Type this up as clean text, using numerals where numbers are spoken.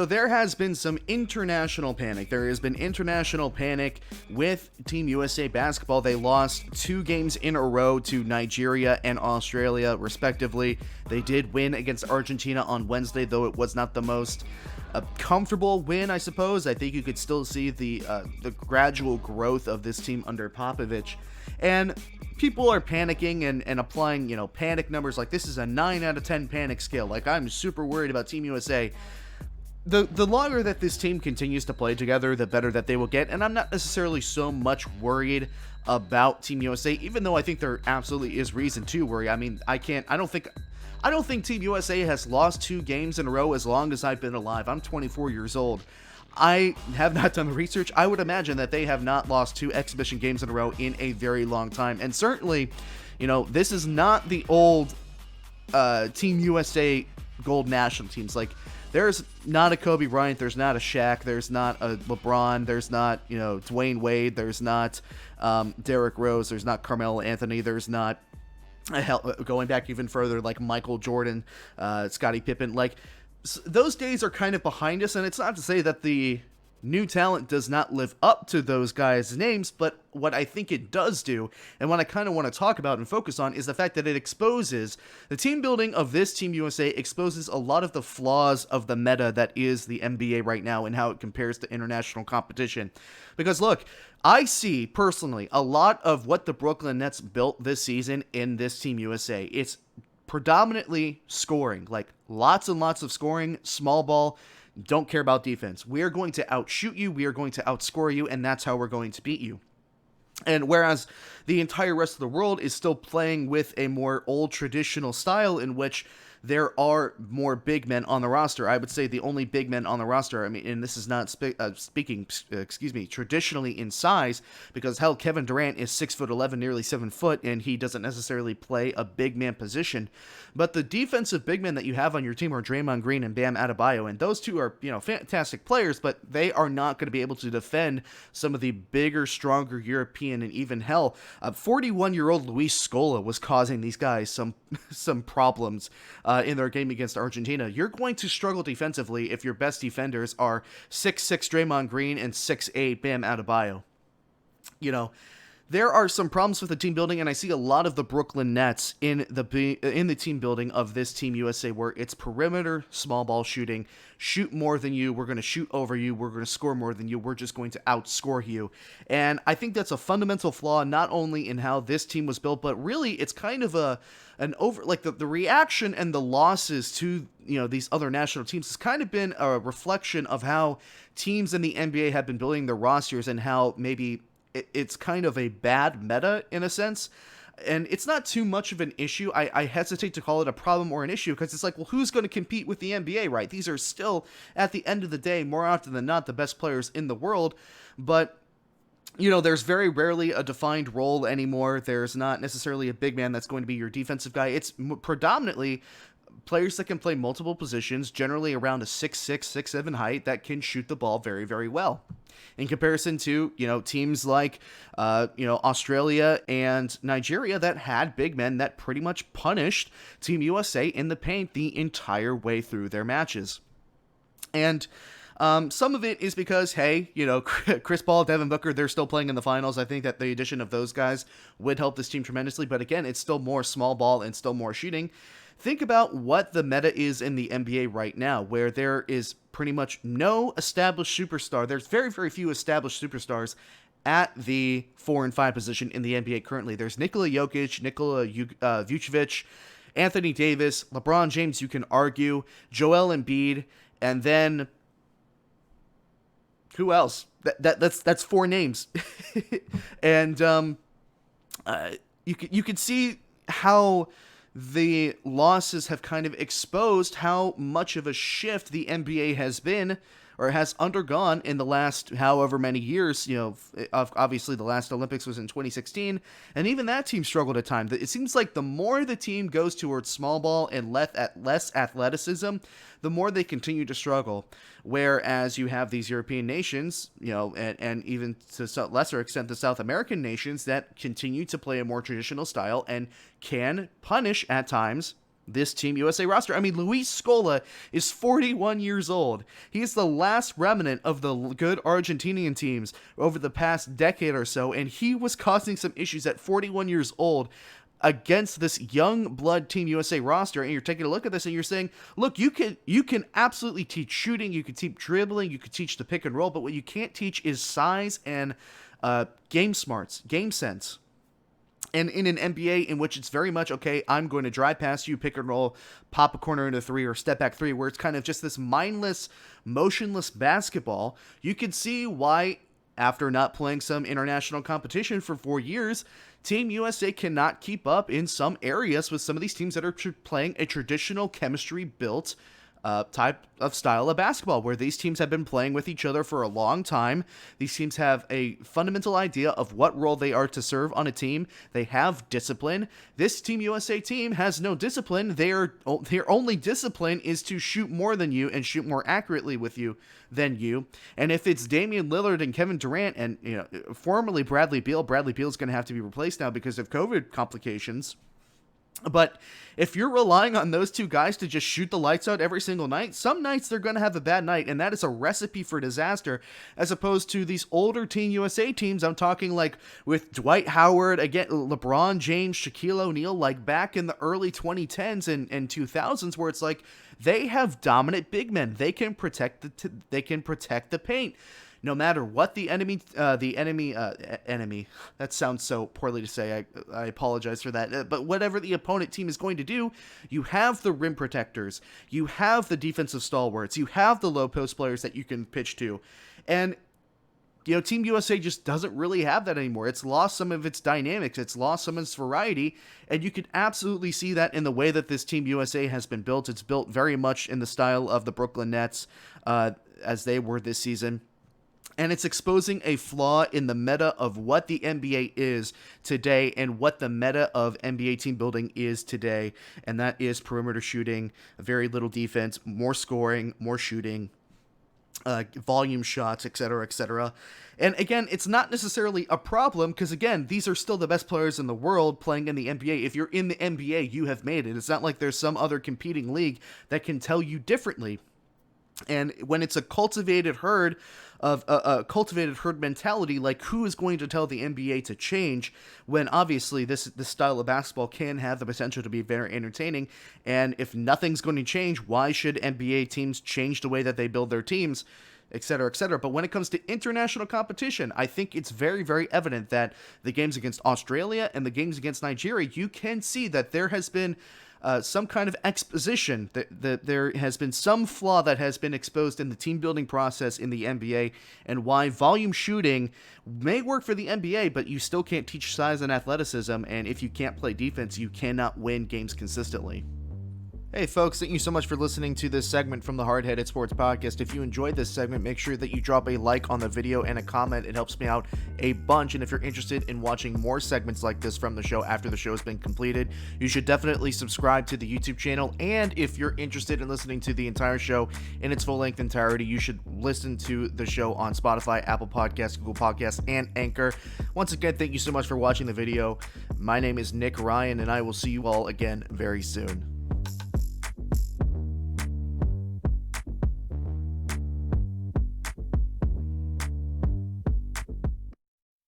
So there has been some international panic. There has been international panic with Team USA basketball. They lost 2 games in a row to Nigeria and Australia, respectively. They did win against Argentina on Wednesday, though it was not the most comfortable win, I suppose. I think you could still see the gradual growth of this team under Popovich. And people are panicking and applying, panic numbers like this is a 9 out of 10 panic scale. Like, I'm super worried about Team USA. The longer that this team continues to play together, the better that they will get. And I'm not necessarily so much worried about Team USA, even though I think there absolutely is reason to worry. I mean, I don't think Team USA has lost 2 games in a row as long as I've been alive. I'm 24 years old. I have not done the research. I would imagine that they have not lost 2 exhibition games in a row in a very long time. And certainly, this is not the old Team USA gold national teams. Like, there's not a Kobe Bryant, there's not a Shaq, there's not a LeBron, there's not, Dwayne Wade, there's not Derrick Rose, there's not Carmelo Anthony, there's not, going back even further, like Michael Jordan, Scottie Pippen. Like, those days are kind of behind us, and it's not to say that the new talent does not live up to those guys' names, but what I think it does do, and what I kind of want to talk about and focus on, is the fact that it exposes, the team building of this Team USA exposes a lot of the flaws of the meta that is the NBA right now and how it compares to international competition. Because look, I see, personally, a lot of what the Brooklyn Nets built this season in this Team USA. It's predominantly scoring, like lots and lots of scoring, small ball, don't care about defense. We are going to outshoot you, we are going to outscore you, and that's how we're going to beat you. And whereas the entire rest of the world is still playing with a more old traditional style in which there are more big men on the roster. I would say the only big men on the roster, I mean, and this is not speaking traditionally in size, because hell, Kevin Durant is 6'11", nearly 7 foot, and he doesn't necessarily play a big man position. But the defensive big men that you have on your team are Draymond Green and Bam Adebayo, and those two are, fantastic players, but they are not going to be able to defend some of the bigger, stronger European, and even hell, 41-year-old Luis Scola was causing these guys some problems in their game against Argentina. You're going to struggle defensively if your best defenders are 6'6" Draymond Green and 6'8" Bam Adebayo. There are some problems with the team building, and I see a lot of the Brooklyn Nets in the team building of this Team USA, where it's perimeter small ball shooting. Shoot more than you, we're going to shoot over you, we're going to score more than you, we're just going to outscore you. And I think that's a fundamental flaw, not only in how this team was built, but really it's kind of the reaction and the losses to these other national teams has kind of been a reflection of how teams in the NBA have been building their rosters, and how maybe it's kind of a bad meta in a sense. And it's not too much of an issue. I hesitate to call it a problem or an issue, because it's like, well, who's going to compete with the NBA, right? These are still, at the end of the day, more often than not, the best players in the world. But there's very rarely a defined role anymore. There's not necessarily a big man that's going to be your defensive guy. It's predominantly players that can play multiple positions, generally around a 6'6", 6'7" height, that can shoot the ball very, very well. In comparison to, teams like, Australia and Nigeria that had big men that pretty much punished Team USA in the paint the entire way through their matches. And some of it is because, hey, Chris Paul, Devin Booker, they're still playing in the finals. I think that the addition of those guys would help this team tremendously. But again, it's still more small ball and still more shooting. Think about what the meta is in the NBA right now, where there is pretty much no established superstar. There's very, very few established superstars at the 4 and 5 position in the NBA currently. There's Nikola Jokic, Nikola Vucevic, Anthony Davis, LeBron James, you can argue, Joel Embiid, and then who else? That's 4 names. And you could see how the losses have kind of exposed how much of a shift the NBA has been, or has undergone, in the last however many years. Obviously the last Olympics was in 2016, and even that team struggled at times. It seems like the more the team goes towards small ball and less athleticism, the more they continue to struggle. Whereas you have these European nations, and even to a lesser extent the South American nations, that continue to play a more traditional style and can punish at times this Team USA roster. I mean, Luis Scola is 41 years old. He's the last remnant of the good Argentinian teams over the past decade or so, and he was causing some issues at 41 years old against this young blood Team USA roster. And you're taking a look at this and you're saying, look, you can absolutely teach shooting, you can teach dribbling, you can teach the pick and roll, but what you can't teach is size and game smarts, game sense. And in an NBA in which it's very much, okay, I'm going to drive past you, pick and roll, pop a corner into three, or step back three, where it's kind of just this mindless, motionless basketball, you can see why, after not playing some international competition for 4 years, Team USA cannot keep up in some areas with some of these teams that are playing a traditional chemistry-built type of style of basketball, where these teams have been playing with each other for a long time. These teams have a fundamental idea of what role they are to serve on a team. They have discipline. This Team USA team has no discipline. Their only discipline is to shoot more than you and shoot more accurately with you than you. And if it's Damian Lillard and Kevin Durant and formerly Bradley Beal is going to have to be replaced now because of COVID complications. But if you're relying on those two guys to just shoot the lights out every single night, some nights they're going to have a bad night, and that is a recipe for disaster, as opposed to these older Team USA teams. I'm talking like with Dwight Howard, again, LeBron James, Shaquille O'Neal, like back in the early 2010s and 2000s, where it's like they have dominant big men. They can protect the paint. No matter what the enemy, that sounds so poorly to say, I apologize for that, but whatever the opponent team is going to do, you have the rim protectors, you have the defensive stalwarts, you have the low post players that you can pitch to, and Team USA just doesn't really have that anymore. It's lost some of its dynamics. It's lost some of its variety. And you can absolutely see that in the way that this Team USA has been built. It's built very much in the style of the Brooklyn Nets, as they were this season. And it's exposing a flaw in the meta of what the NBA is today and what the meta of NBA team building is today. And that is perimeter shooting, very little defense, more scoring, more shooting, volume shots, etc., etc. And again, it's not necessarily a problem because, again, these are still the best players in the world playing in the NBA. If you're in the NBA, you have made it. It's not like there's some other competing league that can tell you differently. And when it's a cultivated herd of a cultivated herd mentality, like who is going to tell the NBA to change when obviously this style of basketball can have the potential to be very entertaining? And if nothing's going to change, why should NBA teams change the way that they build their teams, et cetera, et cetera? But when it comes to international competition, I think it's very, very evident that the games against Australia and the games against Nigeria, you can see that there has been some kind of exposition, that there has been some flaw that has been exposed in the team building process in the NBA, and why volume shooting may work for the NBA, but you still can't teach size and athleticism, and if you can't play defense, you cannot win games consistently. Hey folks, thank you so much for listening to this segment from the Hard-Headed Sports Podcast. If you enjoyed this segment, make sure that you drop a like on the video and a comment. It helps me out a bunch. And if you're interested in watching more segments like this from the show after the show has been completed, you should definitely subscribe to the YouTube channel. And if you're interested in listening to the entire show in its full-length entirety, you should listen to the show on Spotify, Apple Podcasts, Google Podcasts, and Anchor. Once again, thank you so much for watching the video. My name is Nick Ryan, and I will see you all again very soon.